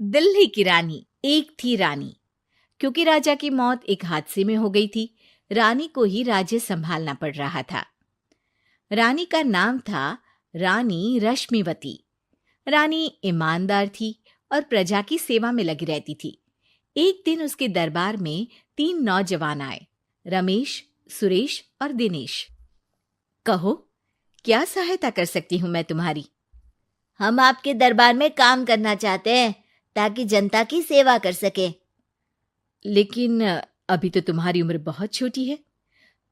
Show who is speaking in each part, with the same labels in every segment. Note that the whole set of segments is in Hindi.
Speaker 1: दिल्ली की रानी। एक थी रानी। क्योंकि राजा की मौत एक हादसे में हो गई थी, रानी को ही राज्य संभालना पड़ रहा था। रानी का नाम था रानी रश्मिवती। रानी ईमानदार थी और प्रजा की सेवा में लगी रहती थी। एक दिन उसके दरबार में 3 नौजवान आए, रमेश, सुरेश और दिनेश। कहो, क्या सहायता कर सकती हूँ मैं तुम्हारी?
Speaker 2: हम आपके दरबार में काम करना चाहते हैं ताकि जनता की सेवा कर सके।
Speaker 1: लेकिन अभी तो तुम्हारी उम्र बहुत छोटी है।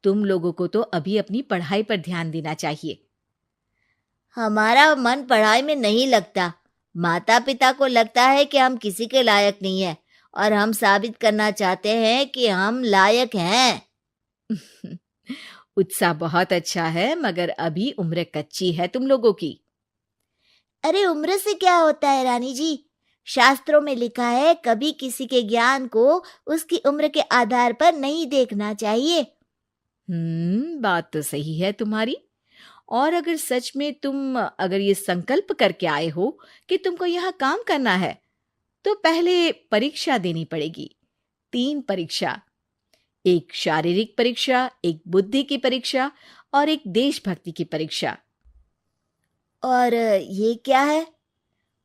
Speaker 1: तुम लोगों को तो अभी अपनी पढ़ाई पर ध्यान देना चाहिए।
Speaker 2: हमारा मन पढ़ाई में नहीं लगता। माता पिता को लगता है कि हम किसी के लायक नहीं है और हम साबित करना चाहते हैं कि हम लायक हैं।
Speaker 1: उत्साह बहुत अच्छा है, मगर अभी उम्र कच्ची है तुम लोगों की।
Speaker 2: अरे उम्र से क्या होता है रानी जी? शास्त्रों में लिखा है कभी किसी के ज्ञान को उसकी उम्र के आधार पर नहीं देखना चाहिए।
Speaker 1: बात तो सही है तुम्हारी। और अगर सच में तुम अगर ये संकल्प करके आए हो कि तुमको यहाँ काम करना है, तो पहले परीक्षा देनी पड़ेगी। 3 परीक्षा, एक शारीरिक परीक्षा, एक बुद्धि की परीक्षा और एक देशभक्ति की परीक्षा।
Speaker 2: और ये क्या है?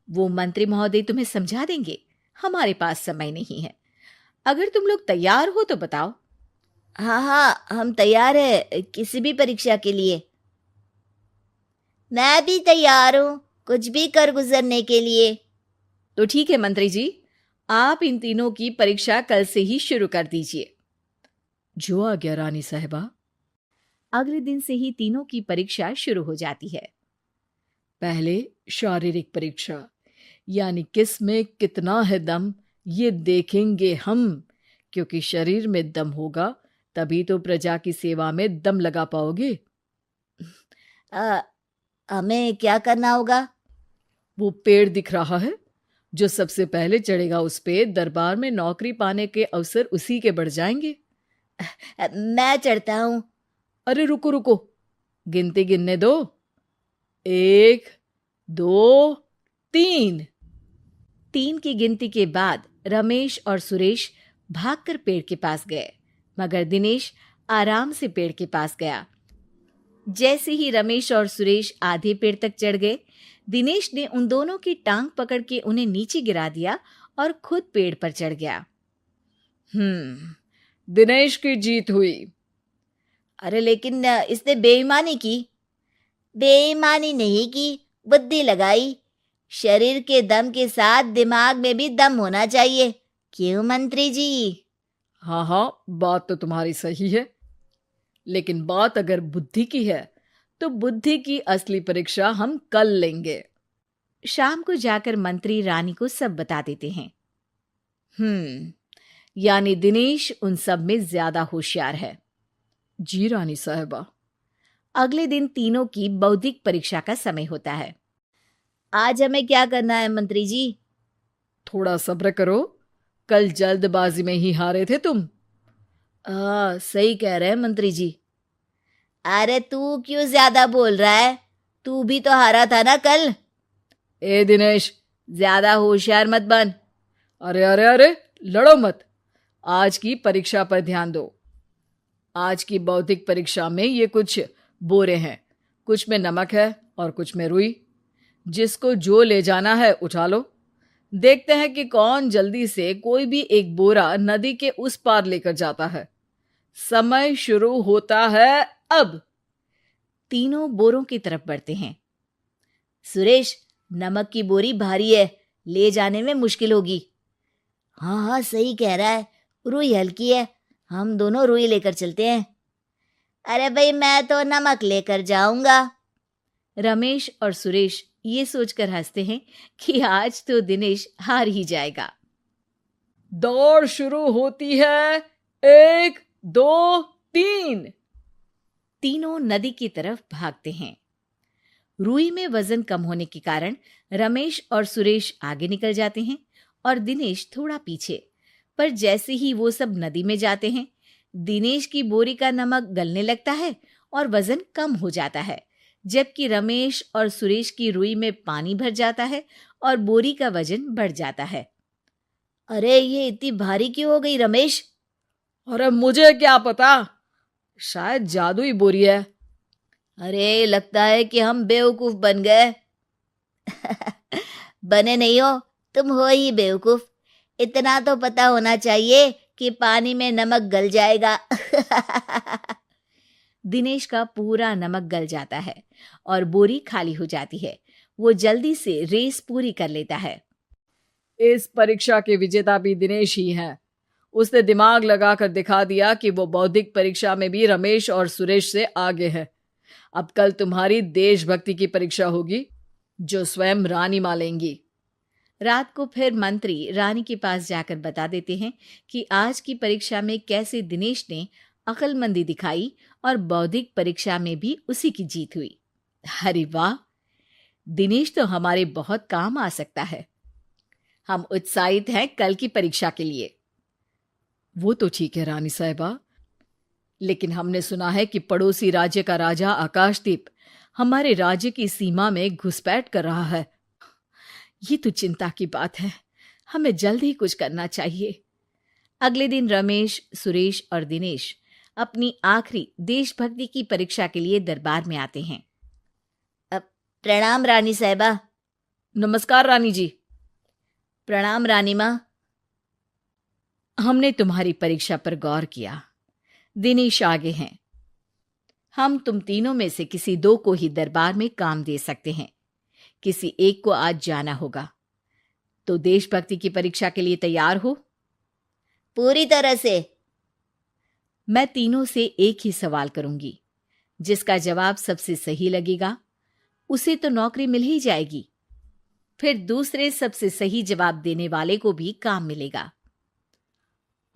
Speaker 1: वो मंत्री महोदय तुम्हें समझा देंगे। हमारे पास समय नहीं है। अगर तुम लोग तैयार हो तो बताओ।
Speaker 2: हाँ हाँ, हम तैयार है किसी भी परीक्षा के लिए। मैं भी तैयार हूँ कुछ भी कर गुजरने के लिए।
Speaker 1: तो ठीक है मंत्री जी, आप इन तीनों की परीक्षा कल से ही शुरू कर दीजिए। जो आ गया रानी साहिबा। अगले दिन से ही तीनों की परीक्षा शुरू हो जाती है। पहले शारीरिक परीक्षा, यानी किस में कितना है दम, ये देखेंगे हम। क्योंकि शरीर में दम होगा तभी तो प्रजा की सेवा में दम लगा पाओगे।
Speaker 2: हमें क्या करना होगा?
Speaker 1: वो पेड़ दिख रहा है, जो सबसे पहले चढ़ेगा उस पे दरबार में नौकरी पाने के अवसर उसी के बढ़ जाएंगे।
Speaker 2: मैं चढ़ता हूँ।
Speaker 1: अरे रुको रुको, गिनती गिनने दो। 1, 2, 3। 3 की गिनती के बाद रमेश और सुरेश भागकर पेड़ के पास गए, मगर दिनेश आराम से पेड़ के पास गया। जैसे ही रमेश और सुरेश आधे पेड़ तक चढ़ गए, दिनेश ने उन दोनों की टांग पकड़ के उन्हें नीचे गिरा दिया और खुद पेड़ पर चढ़ गया। दिनेश की जीत हुई।
Speaker 2: अरे लेकिन इसने बेईमानी की। बेईमानी नहीं की, बुद्धि लगाई। शरीर के दम के साथ दिमाग में भी दम होना चाहिए। क्यों मंत्री जी?
Speaker 1: हाँ हाँ, बात तो तुम्हारी सही है, लेकिन बात अगर बुद्धि की है तो बुद्धि की असली परीक्षा हम कल लेंगे। शाम को जाकर मंत्री रानी को सब बता देते हैं। यानी दिनेश उन सब में ज्यादा होशियार है। जी रानी साहिबा। अगले दिन तीनों की बौद्धिक परीक्षा का समय होता है।
Speaker 2: आज हमें क्या करना है मंत्री जी?
Speaker 1: थोड़ा सब्र करो, कल जल्दबाजी में ही हारे थे तुम।
Speaker 2: सही कह रहे हैं मंत्री जी। अरे तू क्यों ज्यादा बोल रहा है? तू भी तो हारा था ना कल।
Speaker 1: ए दिनेश,
Speaker 2: ज्यादा होशियार मत बन।
Speaker 1: अरे अरे अरे, लड़ो मत। आज की परीक्षा पर ध्यान दो। आज की बौद्धिक परीक्षा में ये कुछ बोरे हैं, कुछ में नमक है और कुछ में रुई। जिसको जो ले जाना है उठा लो। देखते हैं कि कौन जल्दी से कोई भी एक बोरा नदी के उस पार लेकर जाता है। समय शुरू होता है अब। तीनों बोरों की तरफ बढ़ते हैं।
Speaker 2: सुरेश, नमक की बोरी भारी है, ले जाने में मुश्किल होगी। हाँ हाँ, सही कह रहा है, रुई हल्की है, हम दोनों रुई लेकर चलते हैं। अरे भाई, मैं तो नमक लेकर जाऊंगा।
Speaker 1: रमेश और सुरेश ये सोचकर हंसते हैं कि आज तो दिनेश हार ही जाएगा। दौड़ शुरू होती है। 1, 2, 3। तीनों नदी की तरफ भागते हैं। रुई में वजन कम होने के कारण रमेश और सुरेश आगे निकल जाते हैं और दिनेश थोड़ा पीछे। पर जैसे ही वो सब नदी में जाते हैं, दिनेश की बोरी का नमक गलने लगता है और वजन कम हो जाता है, जबकि रमेश और सुरेश की रुई में पानी भर जाता है और बोरी का वजन बढ़ जाता है।
Speaker 2: अरे ये इतनी भारी क्यों हो गई रमेश?
Speaker 3: अरे मुझे क्या पता, शायद जादुई बोरी है।
Speaker 2: अरे लगता है कि हम बेवकूफ बन गए। बने नहीं हो, तुम हो ही बेवकूफ। इतना तो पता होना चाहिए कि पानी में नमक गल जाएगा।
Speaker 1: दिनेश का पूरा नमक गल जाता है और बोरी खाली हो जाती है। वो जल्दी से रेस पूरी कर लेता है।
Speaker 3: इस परीक्षा के विजेता भी दिनेश ही हैं। उसने दिमाग लगाकर दिखा दिया कि वो बौद्धिक परीक्षा में भी रमेश और सुरेश से आगे है। अब कल तुम्हारी देशभक्ति की परीक्षा होगी, जो स्वयं रानी मां लेंगी।
Speaker 1: रात को फिर मंत्री रानी के पास जाकर बता देते हैं कि आज की परीक्षा में कैसे दिनेश ने अक्लमंदी दिखाई और बौद्धिक परीक्षा में भी उसी की जीत हुई। अरे वाह, दिनेश तो हमारे बहुत काम आ सकता है। हम उत्साहित हैं कल की परीक्षा के लिए।
Speaker 3: वो तो ठीक है रानी साहिबा, लेकिन हमने सुना है कि पड़ोसी राज्य का राजा आकाशदीप हमारे राज्य की सीमा में घुसपैठ कर रहा है।
Speaker 1: ये तो चिंता की बात है। हमें जल्द ही कुछ करना चाहिए। अगले दिन रमेश, सुरेश और दिनेश अपनी आखिरी देशभक्ति की परीक्षा के लिए दरबार में आते हैं।
Speaker 2: प्रणाम रानी साहिबा।
Speaker 3: नमस्कार रानी जी।
Speaker 2: प्रणाम रानी माँ।
Speaker 1: हमने तुम्हारी परीक्षा पर गौर किया। दिनेश आगे हैं। हम तुम तीनों में से किसी दो को ही दरबार में काम दे सकते हैं। किसी एक को आज जाना होगा। तो देशभक्ति की परीक्षा के लिए तैयार हो?
Speaker 2: पूरी तरह से।
Speaker 1: मैं तीनों से एक ही सवाल करूंगी। जिसका जवाब सबसे सही लगेगा उसे तो नौकरी मिल ही जाएगी। फिर दूसरे सबसे सही जवाब देने वाले को भी काम मिलेगा।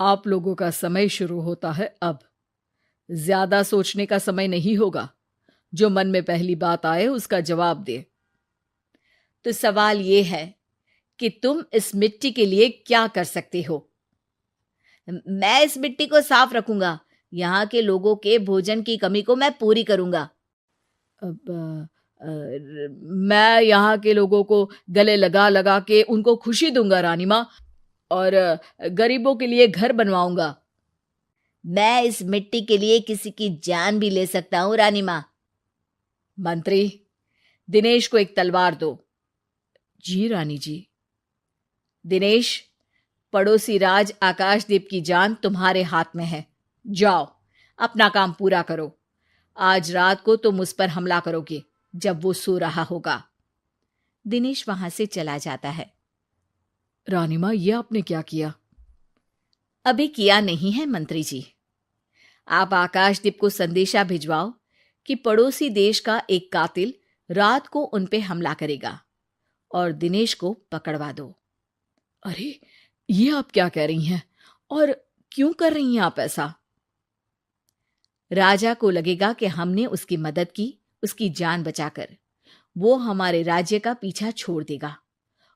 Speaker 3: आप लोगों का समय शुरू होता है अब। ज्यादा सोचने का समय नहीं होगा। जो मन में पहली बात आए उसका जवाब दे।
Speaker 1: तो सवाल यह है कि तुम इस मिट्टी के लिए क्या कर सकते हो?
Speaker 2: मैं इस मिट्टी को साफ रखूंगा। यहाँ के लोगों के भोजन की कमी को मैं पूरी करूंगा।
Speaker 3: मैं यहाँ के लोगों को गले लगा लगा के उनको खुशी दूंगा रानी माँ, और गरीबों के लिए घर बनवाऊंगा।
Speaker 2: मैं इस मिट्टी के लिए किसी की जान भी ले सकता हूँ रानी माँ।
Speaker 1: मंत्री, दिनेश को एक तलवार दो।
Speaker 3: जी रानी जी।
Speaker 1: दिनेश, पड़ोसी राज आकाशदीप की जान तुम्हारे हाथ में है। जाओ, अपना काम पूरा करो। आज रात को तुम उस पर हमला करोगे जब वो सो रहा होगा। दिनेश वहां से चला जाता है।
Speaker 3: रानी माँ, ये आपने क्या किया?
Speaker 1: अभी किया नहीं है मंत्री जी। आप आकाशदीप को संदेशा भिजवाओ कि पड़ोसी देश का एक कातिल रात को उन पे हमला करेगा और दिनेश को पकड़वा दो।
Speaker 3: अरे, ये आप क्या कह रही हैं? और क्यों कर रही हैं आप ऐसा?
Speaker 1: राजा को लगेगा कि हमने उसकी मदद की, उसकी जान बचाकर। वो हमारे राज्य का पीछा छोड़ देगा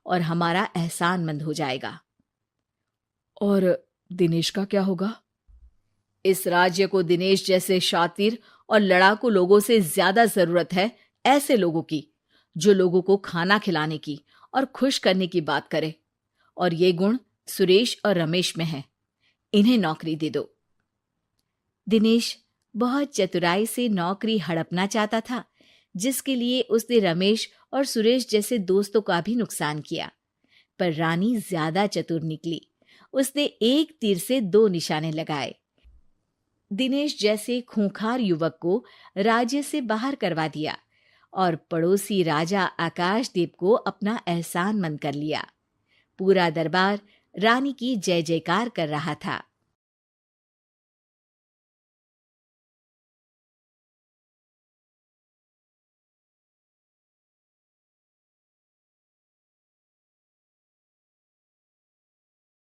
Speaker 1: और हमारा एहसानमंद हो जाएगा।
Speaker 3: और दिनेश का क्या होगा?
Speaker 1: इस राज्य को दिनेश जैसे शातिर और लड़ाकू लोगों से ज्यादा जरूरत है, ऐसे लोगों की जो लोगों को खाना खिलाने की और खुश करने की बात करे। और ये गुण सुरेश और रमेश में है। इन्हें नौकरी दे दो। दिनेश बहुत चतुराई से नौकरी हड़पना चाहता था, जिसके लिए उसने रमेश और सुरेश जैसे दोस्तों का भी नुकसान किया। पर रानी ज्यादा चतुर निकली। उसने एक तीर से दो निशाने लगाए। दिनेश जैसे खूंखार युवक को राज्य से बाहर करवा दिया और पड़ोसी राजा आकाशदीप को अपना एहसानमंद कर लिया। पूरा दरबार रानी की जय जयकार कर रहा था।